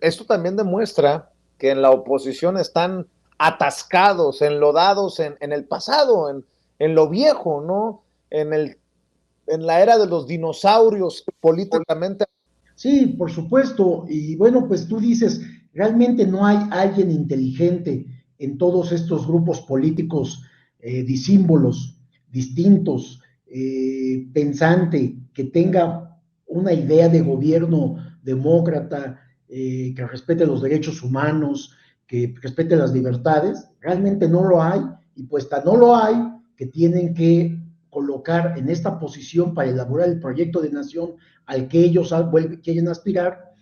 esto también demuestra que en la oposición están atascados, enlodados en el pasado, en lo viejo, ¿no? En la era de los dinosaurios políticamente. Sí, por supuesto. Y bueno, pues tú dices, realmente no hay alguien inteligente en todos estos grupos políticos disímbolos, distintos, pensante, que tenga una idea de gobierno demócrata, que respete los derechos humanos, que respete las libertades. Realmente no lo hay, y pues tan no lo hay que tienen que colocar en esta posición para elaborar el proyecto de nación al que ellos quieren aspirar,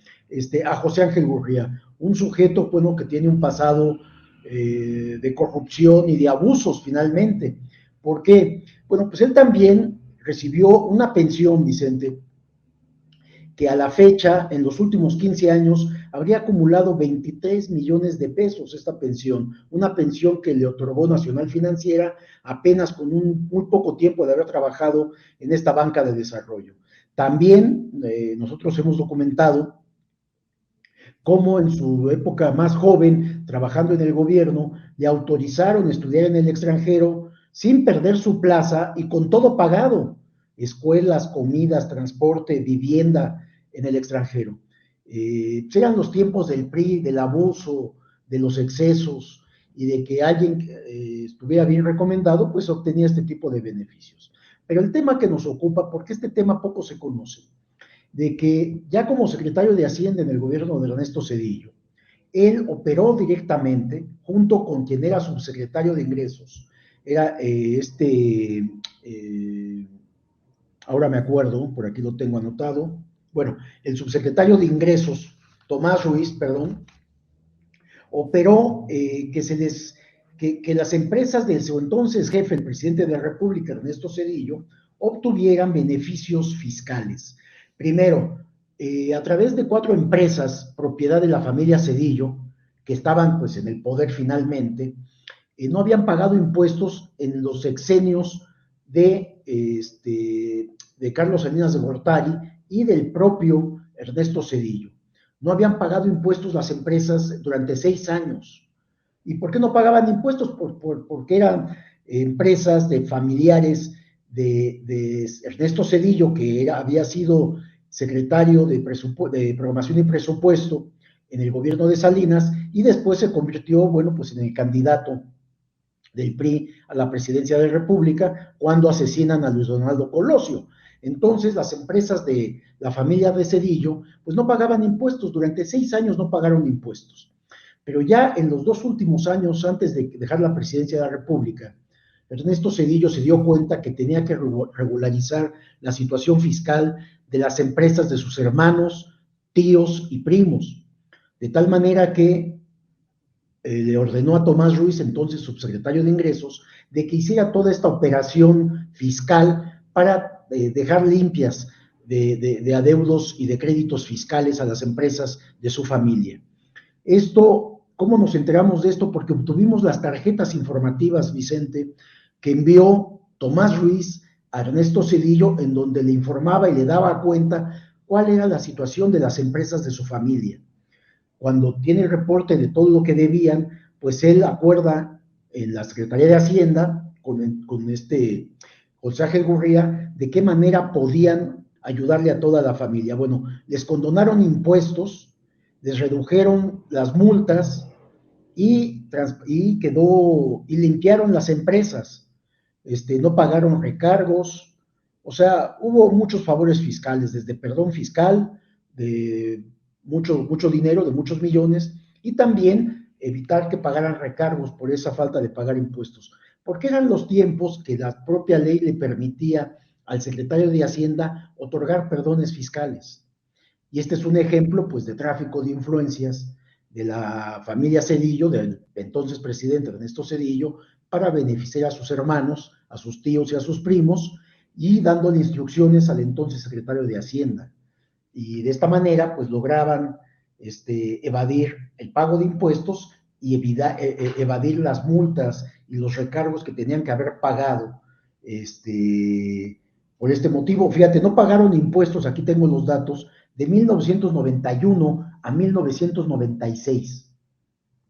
a José Ángel Gurría, un sujeto, bueno, que tiene un pasado de corrupción y de abusos finalmente. ¿Por qué? Bueno, pues él también recibió una pensión, Vicente, que a la fecha, en los últimos 15 años, habría acumulado 23 millones de pesos esta pensión, una pensión que le otorgó Nacional Financiera apenas con un muy poco tiempo de haber trabajado en esta banca de desarrollo. También nosotros hemos documentado cómo en su época más joven, trabajando en el gobierno, le autorizaron estudiar en el extranjero sin perder su plaza y con todo pagado, escuelas, comidas, transporte, vivienda en el extranjero. Eran los tiempos del PRI, del abuso, de los excesos y de que alguien estuviera bien recomendado, pues obtenía este tipo de beneficios. Pero el tema que nos ocupa, porque este tema poco se conoce, de que ya como secretario de Hacienda en el gobierno de Ernesto Zedillo, él operó directamente junto con quien era subsecretario de Ingresos, era ahora me acuerdo, por aquí lo tengo anotado, bueno, el subsecretario de Ingresos, Tomás Ruiz, perdón, operó que las empresas de su entonces jefe, el presidente de la República, Ernesto Zedillo, obtuvieran beneficios fiscales. Primero, a través de 4 empresas, propiedad de la familia Zedillo, que estaban pues en el poder finalmente, no habían pagado impuestos en los sexenios de Carlos Salinas de Gortari y del propio Ernesto Zedillo. No habían pagado impuestos las empresas durante 6 años. ¿Y por qué no pagaban impuestos? Porque eran empresas de familiares de Ernesto Zedillo, que había sido secretario de Programación y Presupuesto en el gobierno de Salinas, y después se convirtió, bueno, pues en el candidato del PRI a la presidencia de la República cuando asesinan a Luis Donaldo Colosio. Entonces las empresas de la familia de Zedillo pues no pagaban impuestos, durante 6 años no pagaron impuestos. Pero ya en los 2 últimos años, antes de dejar la presidencia de la República, Ernesto Zedillo se dio cuenta que tenía que regularizar la situación fiscal de las empresas de sus hermanos, tíos y primos, de tal manera que le ordenó a Tomás Ruiz, entonces subsecretario de Ingresos, de que hiciera toda esta operación fiscal para dejar limpias de adeudos y de créditos fiscales a las empresas de su familia. Esto, ¿cómo nos enteramos de esto? Porque obtuvimos las tarjetas informativas, Vicente, que envió Tomás Ruiz a Ernesto Zedillo, en donde le informaba y le daba cuenta cuál era la situación de las empresas de su familia. Cuando tiene el reporte de todo lo que debían, pues él acuerda en la Secretaría de Hacienda con José Ángel Gurría de qué manera podían ayudarle a toda la familia. Bueno, les condonaron impuestos, les redujeron las multas y limpiaron las empresas. No pagaron recargos, o sea, hubo muchos favores fiscales, desde perdón fiscal, de mucho dinero, de muchos millones, y también evitar que pagaran recargos por esa falta de pagar impuestos, porque eran los tiempos que la propia ley le permitía al secretario de Hacienda otorgar perdones fiscales. Y este es un ejemplo, pues, de tráfico de influencias de la familia Zedillo, del entonces presidente Ernesto Zedillo, para beneficiar a sus hermanos, a sus tíos y a sus primos, y dándole instrucciones al entonces secretario de Hacienda. Y de esta manera, pues, lograban evadir el pago de impuestos y evadir las multas y los recargos que tenían que haber pagado por este motivo. Fíjate, no pagaron impuestos, aquí tengo los datos, de 1991 a 1996.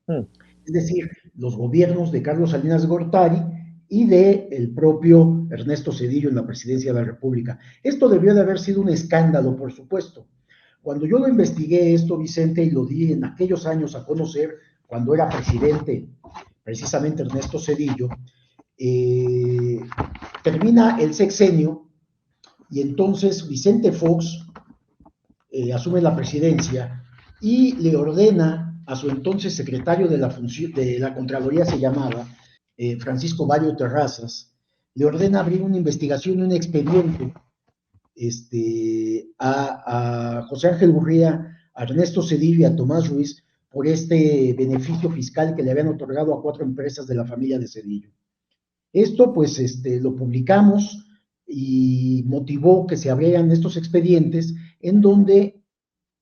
Mm. Es decir, los gobiernos de Carlos Salinas de Gortari y de el propio Ernesto Zedillo en la presidencia de la República. Esto debió de haber sido un escándalo, por supuesto. Cuando yo lo investigué esto, Vicente, y lo di en aquellos años a conocer, cuando era presidente precisamente Ernesto Zedillo, eh, termina el sexenio y entonces Vicente Fox asume la presidencia y le ordena a su entonces secretario de la, función, de la Contraloría, se llamaba Francisco Barrio Terrazas, le ordena abrir una investigación, un expediente a José Ángel Gurría, a Ernesto Zedillo y a Tomás Ruiz por este beneficio fiscal que le habían otorgado a 4 empresas de la familia de Zedillo. Esto pues lo publicamos y motivó que se abrieran estos expedientes en donde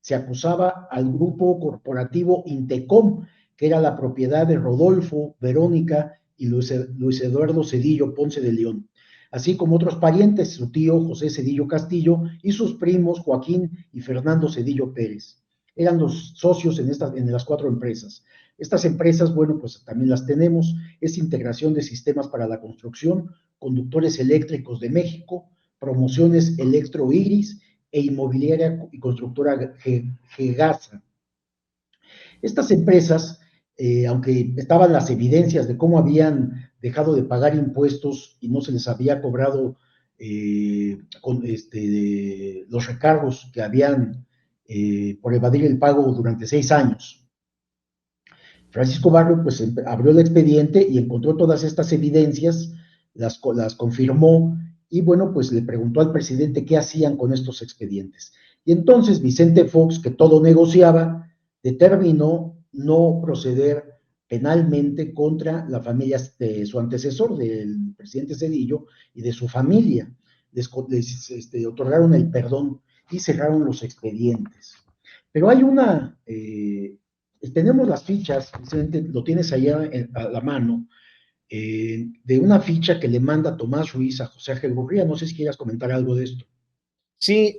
se acusaba al grupo corporativo Intecom, que era la propiedad de Rodolfo, Verónica y Luis Eduardo Zedillo Ponce de León, así como otros parientes, su tío José Zedillo Castillo y sus primos Joaquín y Fernando Zedillo Pérez. Eran los socios en las 4 empresas. Estas empresas, bueno, pues también las tenemos, es Integración de Sistemas para la Construcción, Conductores Eléctricos de México, Promociones Electro Iris e Inmobiliaria y Constructora Gegasa. Estas empresas, aunque estaban las evidencias de cómo habían dejado de pagar impuestos y no se les había cobrado los recargos que habían por evadir el pago durante 6 años. Francisco Barrio pues abrió el expediente y encontró todas estas evidencias, las confirmó y bueno, pues le preguntó al presidente qué hacían con estos expedientes. Y entonces Vicente Fox, que todo negociaba, determinó no proceder penalmente contra la familia de su antecesor, del presidente Zedillo, y de su familia. Les otorgaron el perdón y cerraron los expedientes. Pero hay tenemos las fichas, lo tienes allá a la mano, de una ficha que le manda Tomás Ruiz a José Ángel Gurría. No sé si quieras comentar algo de esto. Sí,